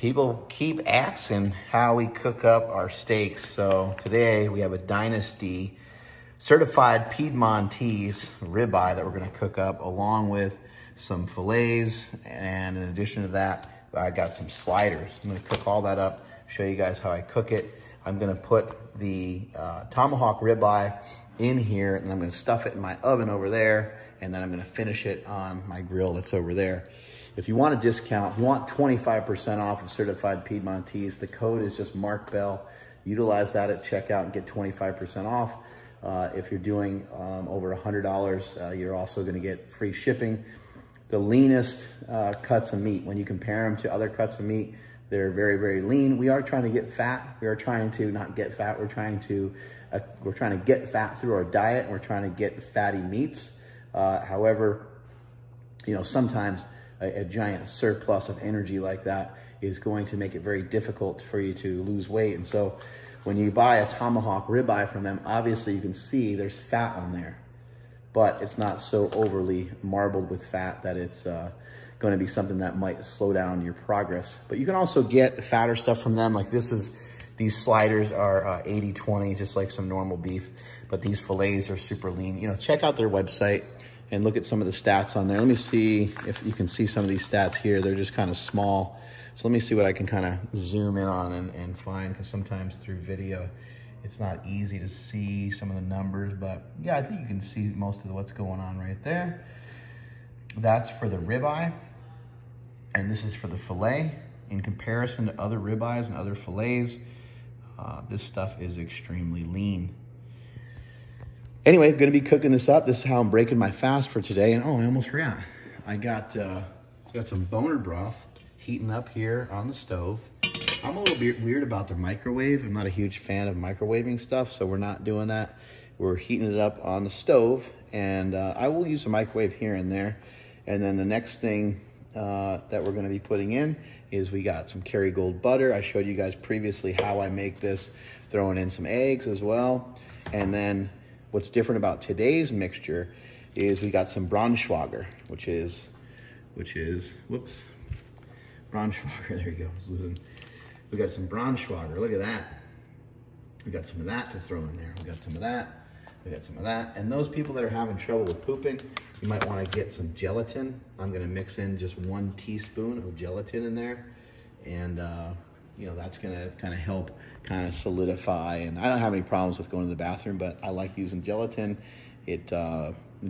People keep asking how we cook up our steaks. So today we have a Dynasty certified Piedmontese ribeye that we're gonna cook up along with some fillets. And in addition to that, I got some sliders. I'm gonna cook all that up, show you guys how I cook it. I'm gonna put the Tomahawk ribeye in here and I'm gonna stuff it in my oven over there. And then I'm gonna finish it on my grill that's over there. If you want a discount, if you want 25% off of certified Piedmontese, the code is just Mark Bell. Utilize that at checkout and get 25% off. If you're doing over $100, you're also gonna get free shipping. The leanest cuts of meat, when you compare them to other cuts of meat, they're very, very lean. We are trying to get fat. We are trying to not get fat. We're trying to get fat through our diet. And we're trying to get fatty meats. However, you know, sometimes a giant surplus of energy like that is going to make it very difficult for you to lose weight. And so when you buy a Tomahawk ribeye from them, obviously you can see there's fat on there, but it's not so overly marbled with fat that it's going to be something that might slow down your progress. But you can also get fatter stuff from them. Like these sliders are 80-20, just like some normal beef, but these fillets are super lean. You know, check out their website and look at some of the stats on there. Let me see if you can see some of these stats here. They're just kind of small. So let me see what I can kind of zoom in on and find, because sometimes through video, it's not easy to see some of the numbers, but yeah, I think you can see most of what's going on right there. That's for the ribeye, and this is for the fillet. In comparison to other ribeyes and other fillets, this stuff is extremely lean. Anyway, gonna be cooking this up. This is how I'm breaking my fast for today. And oh, I almost forgot. I got some boner broth heating up here on the stove. I'm a little bit weird about the microwave. I'm not a huge fan of microwaving stuff, so we're not doing that. We're heating it up on the stove, and I will use a microwave here and there. And then the next thing that we're gonna be putting in is we got some Kerrygold butter. I showed you guys previously how I make this, throwing in some eggs as well. And then what's different about today's mixture is we got some Braunschweiger, which is, whoops, Braunschweiger, there you go, we got some Braunschweiger, look at that. We got some of that to throw in there. We got some of that, we got some of that. And those people that are having trouble with pooping, you might wanna get some gelatin. I'm gonna mix in just 1 teaspoon of gelatin in there. And you know, that's gonna kind of help kind of solidify. And I don't have any problems with going to the bathroom, but I like using gelatin. It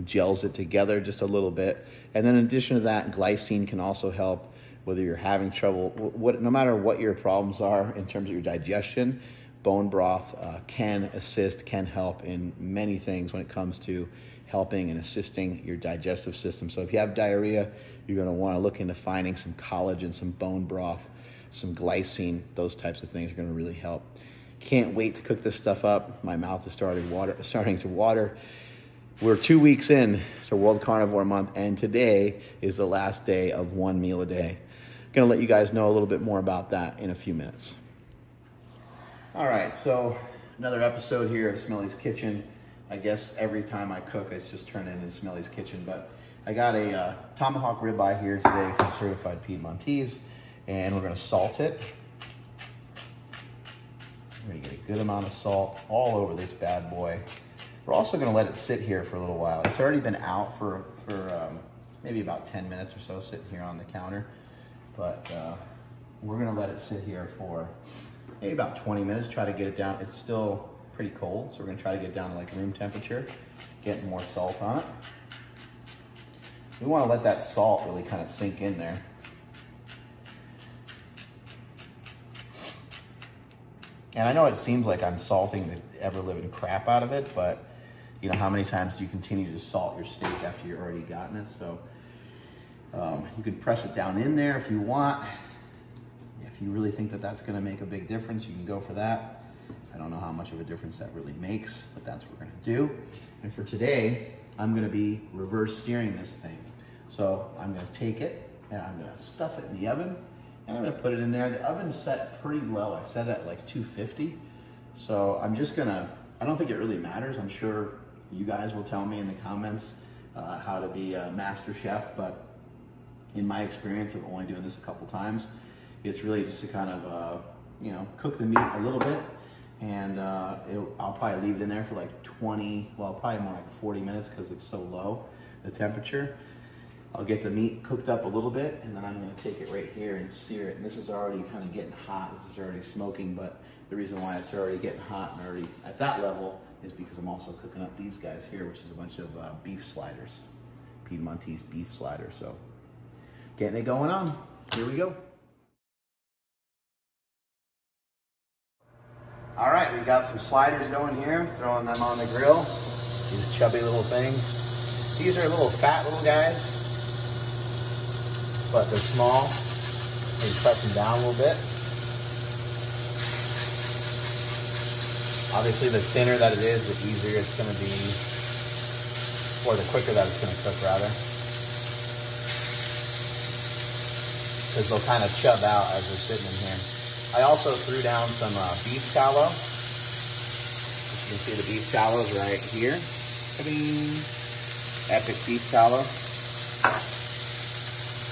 gels it together just a little bit. And then in addition to that, glycine can also help whether you're having trouble, no matter what your problems are in terms of your digestion. Bone broth can assist, can help in many things when it comes to helping and assisting your digestive system. So if you have diarrhea, you're gonna wanna look into finding some collagen, some bone broth, some glycine. Those types of things are gonna really help. Can't wait to cook this stuff up. My mouth is starting to water. We're 2 weeks in to World Carnivore Month, and today is the last day of 1 meal a day. Gonna let you guys know a little bit more about that in a few minutes. All right, so another episode here of Smelly's Kitchen. I guess every time I cook, it's just turned into Smelly's Kitchen, but I got a Tomahawk ribeye here today from Certified Piedmontese, and we're gonna salt it. We're gonna get a good amount of salt all over this bad boy. We're also gonna let it sit here for a little while. It's already been out for maybe about 10 minutes or so, sitting here on the counter, but we're gonna let it sit here for maybe about 20 minutes, try to get it down. It's still pretty cold, so we're gonna try to get it down to like room temperature, get more salt on it. We wanna let that salt really kind of sink in there. And I know it seems like I'm salting the ever-living crap out of it, but you know, how many times do you continue to salt your steak after you've already gotten it? So you can press it down in there if you want. If you really think that that's gonna make a big difference, you can go for that. I don't know how much of a difference that really makes, but that's what we're gonna do. And for today, I'm gonna be reverse searing this thing. So I'm gonna take it and I'm gonna stuff it in the oven, and I'm gonna put it in there. The oven's set pretty low. I set it at like 250. So I'm just gonna, I don't think it really matters. I'm sure you guys will tell me in the comments how to be a master chef, but in my experience of only doing this a couple times, It's really just to kind of, you know, cook the meat a little bit. And I'll probably leave it in there for like 20, well, probably more like 40 minutes because it's so low, the temperature. I'll get the meat cooked up a little bit, and then I'm gonna take it right here and sear it. And this is already kind of getting hot. This is already smoking, but the reason why it's already getting hot and already at that level is because I'm also cooking up these guys here, which is a bunch of beef sliders, Piedmontese beef sliders. So getting it going on. Here we go. All right, we got some sliders going here, throwing them on the grill. These chubby little things. These are little fat little guys, but they're small. Maybe press them down a little bit. Obviously, the thinner that it is, the easier it's gonna be, or the quicker that it's gonna cook, rather. Because they'll kind of chub out as they're sitting in here. I also threw down some beef tallow. As you can see, the beef tallow is right here. Epic beef tallow.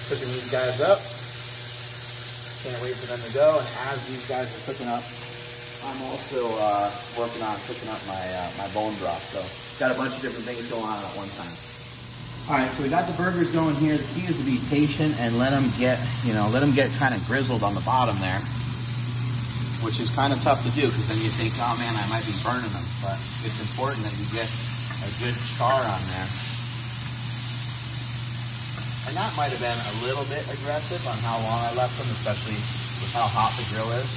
Cooking these guys up. Can't wait for them to go. And as these guys are cooking up, I'm also working on cooking up my bone broth. So got a bunch of different things going on at one time. All right, so we got the burgers going here. The key is to be patient and let them get, let them get kind of grizzled on the bottom there, which is kind of tough to do because then you think, oh man, I might be burning them. But it's important that you get a good char on there. And that might have been a little bit aggressive on how long I left them, especially with how hot the grill is.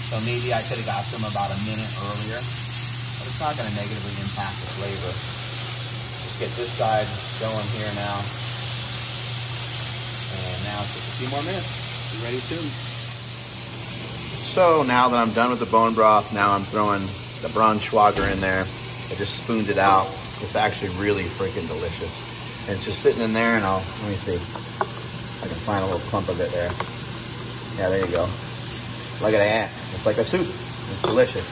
So maybe I could have got them about a minute earlier, but it's not going to negatively impact the flavor. Let's get this side going here now. And now it's just a few more minutes. Be ready soon. So now that I'm done with the bone broth, now I'm throwing the Braunschweiger in there. I just spooned it out. It's actually really freaking delicious. And it's just sitting in there, and let me see if I can find a little clump of it there. Yeah, there you go. Look at that. It's like a soup. It's delicious.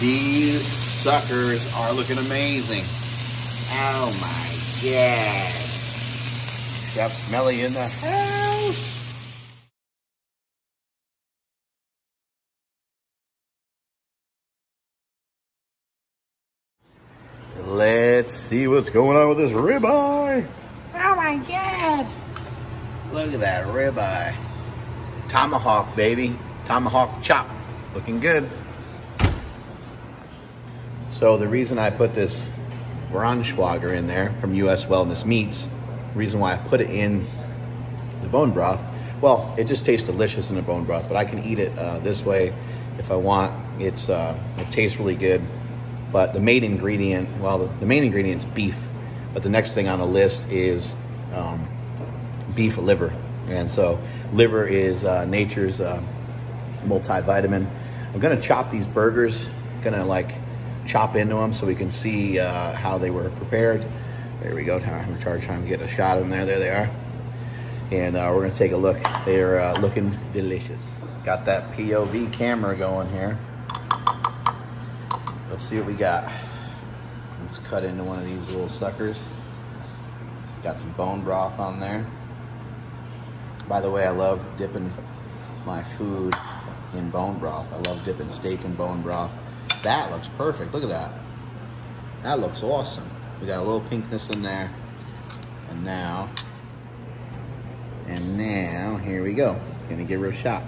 These suckers are looking amazing. Oh my God. Chef Smelly in the house. Let's see what's going on with this ribeye. Oh my God. Look at that ribeye. Tomahawk, baby. Tomahawk chop. Looking good. So the reason I put this Braunschweiger in there from US Wellness Meats, the reason why I put it in the bone broth, well, it just tastes delicious in the bone broth, but I can eat it this way if I want. It tastes really good. But the main ingredient, well, the main ingredient is beef. But the next thing on the list is beef liver. And so liver is nature's multivitamin. I'm gonna chop these burgers, gonna like chop into them so we can see how they were prepared. There we go, I'm trying to get a shot of them there. There they are. And we're gonna take a look. They're looking delicious. Got that POV camera going here. Let's see what we got. Let's cut into one of these little suckers. Got some bone broth on there. By the way, I love dipping my food in bone broth. I love dipping steak in bone broth. That looks perfect. Look at that. That looks awesome. We got a little pinkness in there. And now, here we go. Gonna give her a shot.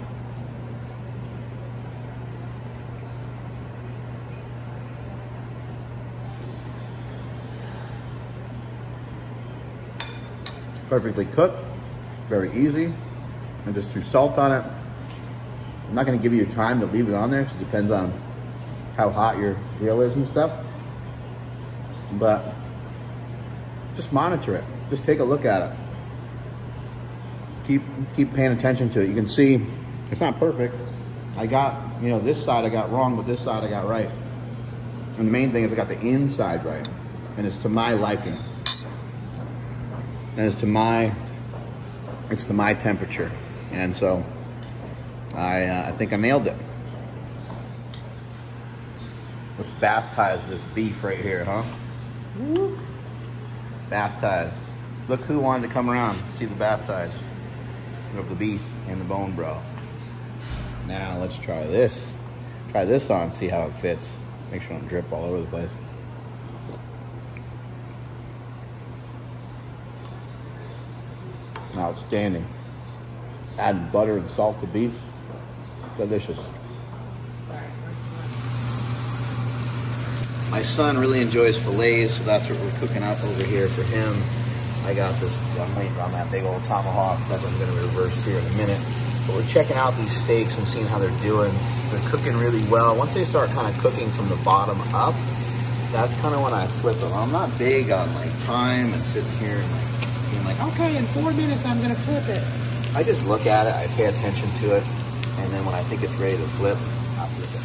Perfectly cooked, very easy. I just threw salt on it. I'm not gonna give you time to leave it on there, because it depends on how hot your grill is and stuff. But just monitor it. Just take a look at it. Keep paying attention to it. You can see it's not perfect. I got, this side I got wrong, but this side I got right. And the main thing is I got the inside right. And it's to my liking. And it's to my temperature. And so I think I nailed it. Let's baptize this beef right here, huh? Woo. Baptize. Look who wanted to come around, see the baptize of the beef and the bone broth. Now let's try this. Try this on, see how it fits. Make sure I don't drip all over the place. Outstanding. Adding butter and salt to beef. Delicious. My son really enjoys fillets, so that's what we're cooking up over here for him. I got this, I'm waiting on that big old tomahawk. That's what I'm gonna reverse here in a minute. But we're checking out these steaks and seeing how they're doing. They're cooking really well. Once they start kind of cooking from the bottom up, that's kind of when I flip them. I'm not big on like time and sitting here and like being like, okay, in 4 minutes I'm gonna flip it. I just look at it, I pay attention to it, and then when I think it's ready to flip, I'll flip it.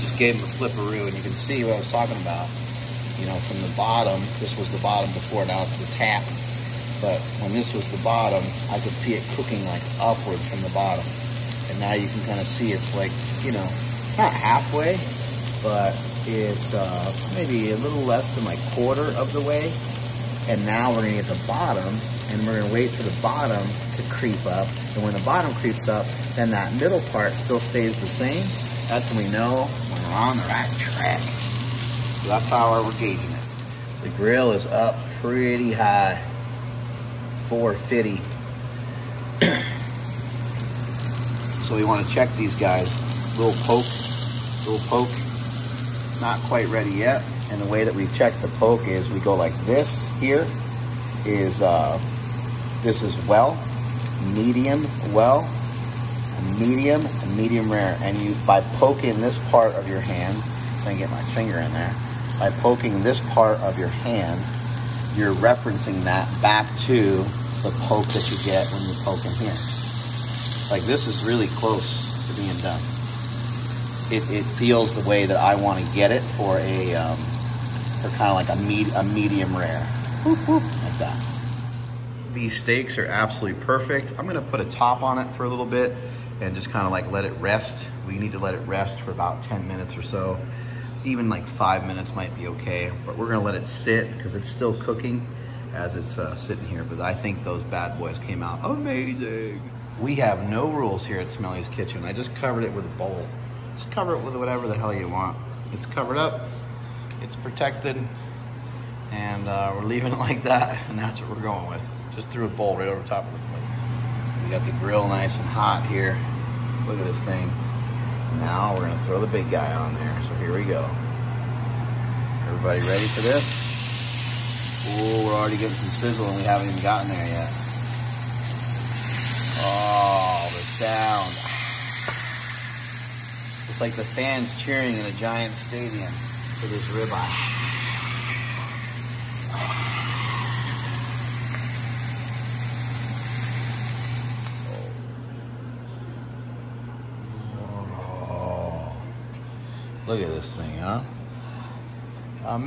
Just gave him a flipperoo, and you can see what I was talking about. You know, from the bottom, this was the bottom before, now it's the tap. But when this was the bottom, I could see it cooking like upward from the bottom. And now you can kind of see it's like, you know, not halfway, but it's maybe a little less than like quarter of the way. And now we're gonna get the bottom, and we're gonna wait for the bottom to creep up. And when the bottom creeps up, then that middle part still stays the same. That's when we know when we're on the right track. So that's how we're gauging it. The grill is up pretty high. 450. So we want to check these guys. Little poke, not quite ready yet. And the way that we check the poke is we go like this. Here is this is well, medium well, medium, and medium rare. And you, by poking this part of your hand, so I can get my finger in there, by poking this part of your hand, you're referencing that back to the poke that you get when you poke in here. Like, this is really close to being done. It feels the way that I want to get it for a for kind of like a medium rare. Whoop, whoop, like that. These steaks are absolutely perfect. I'm gonna put a top on it for a little bit and just kind of like let it rest. We need to let it rest for about 10 minutes or so. Even like 5 minutes might be okay, but we're gonna let it sit because it's still cooking as it's sitting here. But I think those bad boys came out amazing. We have no rules here at Smelly's Kitchen. I just covered it with a bowl. Just cover it with whatever the hell you want. It's covered up, it's protected, and we're leaving it like that, and that's what we're going with. Just threw a bowl right over top of the plate. We got the grill nice and hot here. Look at this thing. Now we're gonna throw the big guy on there. So here we go. Everybody ready for this? Oh, we're already getting some sizzle and we haven't even gotten there yet. Oh, the sound. It's like the fans cheering in a giant stadium for this ribeye. Look at this thing, huh? A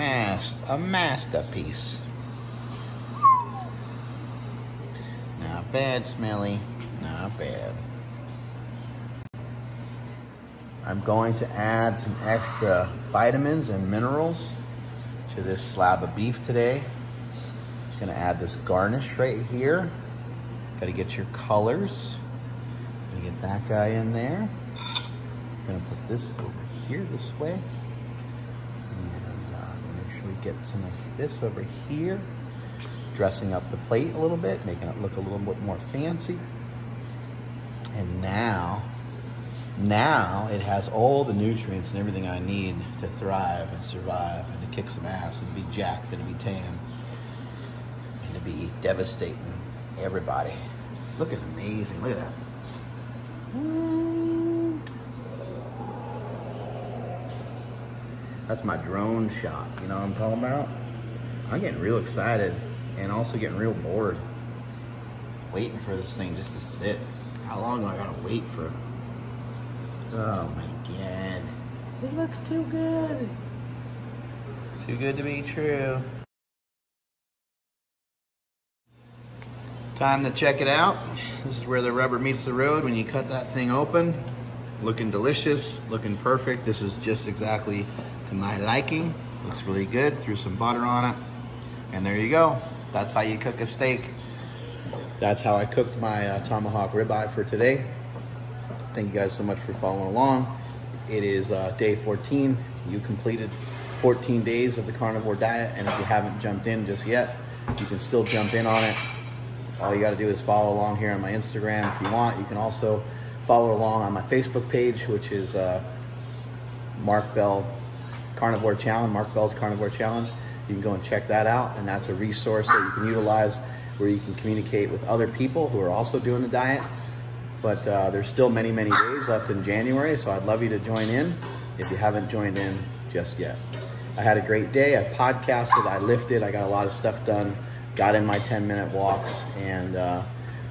masterpiece. Not bad, Smelly. Not bad. I'm going to add some extra vitamins and minerals to this slab of beef today. Gonna add this garnish right here. Gotta get your colors. Gonna get that guy in there. Gonna put this over here this way, and make sure we get some of this over here, dressing up the plate a little bit, making it look a little bit more fancy. And now it has all the nutrients and everything I need to thrive and survive and to kick some ass and be jacked and to be tan and to be devastating everybody. Looking amazing. Look at that. That's my drone shot, you know what I'm talking about? I'm getting real excited and also getting real bored. Waiting for this thing just to sit. How long do I gotta wait for it? Oh my God. It looks too good. Too good to be true. Time to check it out. This is where the rubber meets the road when you cut that thing open. Looking delicious, looking perfect. This is just exactly to my liking. Looks really good. Threw some butter on it. And there you go. That's how you cook a steak. That's how I cooked my tomahawk ribeye for today. Thank you guys so much for following along. It is day 14. You completed 14 days of the carnivore diet, and if you haven't jumped in just yet, you can still jump in on it. All you got to do is follow along here on my Instagram if you want. You can also follow along on my Facebook page, which is Mark Bell Carnivore Challenge, Mark Bell's Carnivore Challenge. You can go and check that out, and that's a resource that you can utilize where you can communicate with other people who are also doing the diet. But there's still many, many days left in January, so I'd love you to join in if you haven't joined in just yet. I had a great day. I podcasted, I lifted, I got a lot of stuff done, got in my 10-minute walks, and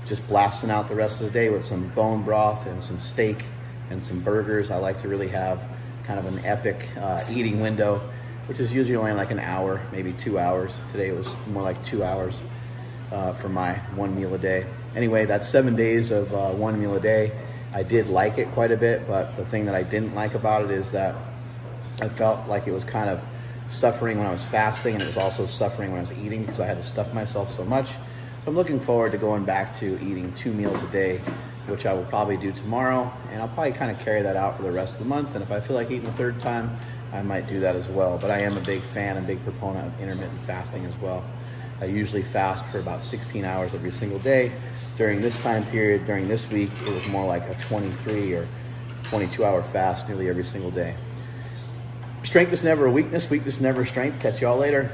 just blasting out the rest of the day with some bone broth and some steak and some burgers. I like to really have kind of an epic eating window, which is usually only like an hour, maybe 2 hours. Today it was more like 2 hours for my one meal a day. Anyway, that's 7 days of one meal a day. I did like it quite a bit, but the thing that I didn't like about it is that I felt like it was kind of suffering when I was fasting, and it was also suffering when I was eating because I had to stuff myself so much. So I'm looking forward to going back to eating 2 meals a day, which I will probably do tomorrow, and I'll probably kind of carry that out for the rest of the month. And if I feel like eating a third time, I might do that as well. But I am a big fan and big proponent of intermittent fasting as well. I usually fast for about 16 hours every single day. During this time period, during this week, it was more like a 23 or 22-hour fast nearly every single day. Strength is never a weakness, weakness never a strength. Catch y'all later.